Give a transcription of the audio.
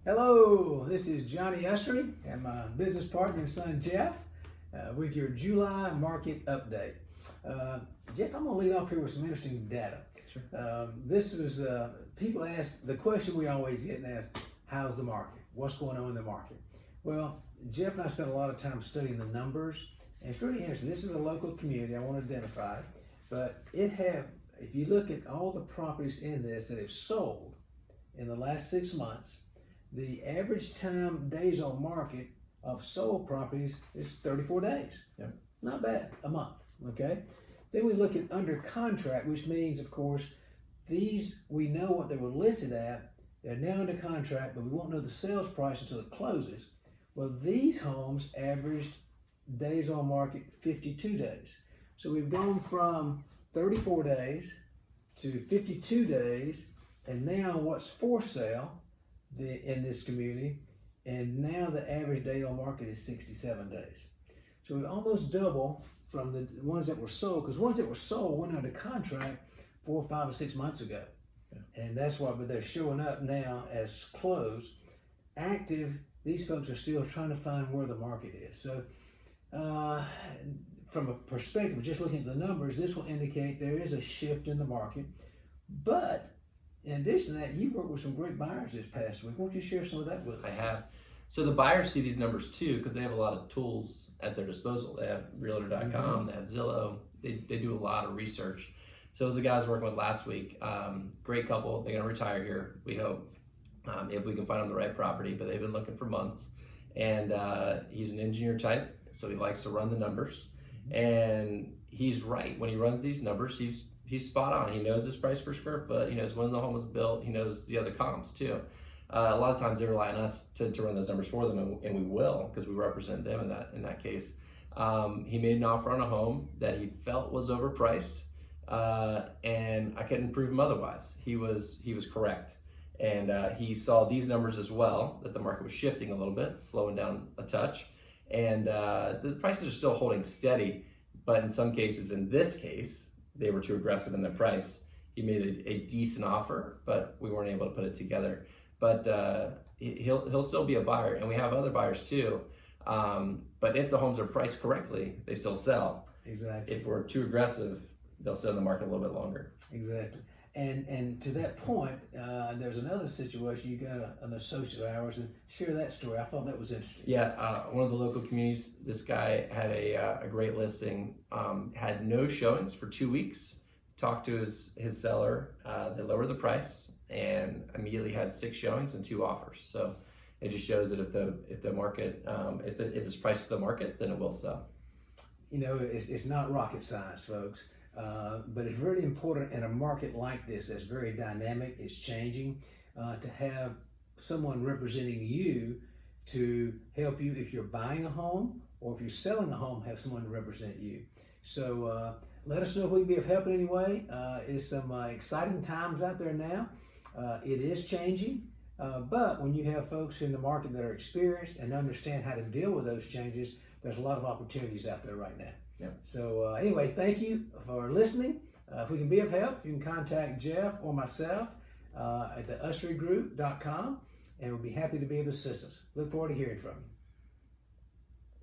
Hello, this is Johnny Ussery and my business partner and son Jeff with your July market update. Jeff, I'm going to lead off here with some interesting data. Sure. This was, people ask, the question we always get asked, how's the market? What's going on in the market? Well, Jeff and I spent a lot of time studying the numbers, and it's really interesting. This is a local community I want to identify, but if you look at all the properties in this that have sold in the last 6 months, the average time days on market of sold properties is 34 days. Yeah. Not bad, a month, okay? Then we look at under contract, which means, of course, these, we know what they were listed at, they're now under contract, but we won't know the sales price until it closes. Well, these homes averaged days on market 52 days. So we've gone from 34 days to 52 days, and now what's for sale in this community, and now the average day on market is 67 days. So we almost double from the ones that were sold, because ones that were sold went under contract 4, 5, or 6 months ago. Yeah. And that's why, but they're showing up now as closed. Active, these folks are still trying to find where the market is. So from a perspective of just looking at the numbers, this will indicate there is a shift in the market. But in addition to that, you worked with some great buyers this past week. Why don't you share some of that with us? I have. So the buyers see these numbers too because they have a lot of tools at their disposal. They have Realtor.com, They have Zillow. They do a lot of research. So as the guy I was working with last week, great couple. They're going to retire here, we hope, if we can find them the right property. But they've been looking for months. And he's an engineer type, so he likes to run the numbers. And he's right. When he runs these numbers, he's spot on. He knows his price per square foot. He knows when the home was built. He knows the other comps too. A lot of times they rely on us to run those numbers for them, and we will because we represent them in that case. He made an offer on a home that he felt was overpriced, and I couldn't prove him otherwise. He was correct, and he saw these numbers as well, that the market was shifting a little bit, slowing down a touch, and the prices are still holding steady. But in some cases, in this case, they were too aggressive in their price. He made a decent offer, but we weren't able to put it together. But he'll still be a buyer, and we have other buyers too. But if the homes are priced correctly, they still sell. Exactly. If we're too aggressive, they'll stay in the market a little bit longer. Exactly. And to that point, there's another situation. You got an associate of ours, and share that story. I thought that was interesting. Yeah, one of the local communities, this guy had a great listing, had no showings for 2 weeks, talked to his seller, they lowered the price, and immediately had 6 showings and 2 offers. So it just shows that if the market, if it's priced to the market, then it will sell. You know, it's not rocket science, folks. But it's really important in a market like this that's very dynamic, it's changing, to have someone representing you to help you if you're buying a home or if you're selling a home, have someone to represent you. So let us know if we can be of help in any way. It's some exciting times out there now. It is changing, but when you have folks in the market that are experienced and understand how to deal with those changes, there's a lot of opportunities out there right now. Yeah. So anyway, thank you for listening. If we can be of help, you can contact Jeff or myself at theusserygroup.com, and we'll be happy to be of assistance. Look forward to hearing from you.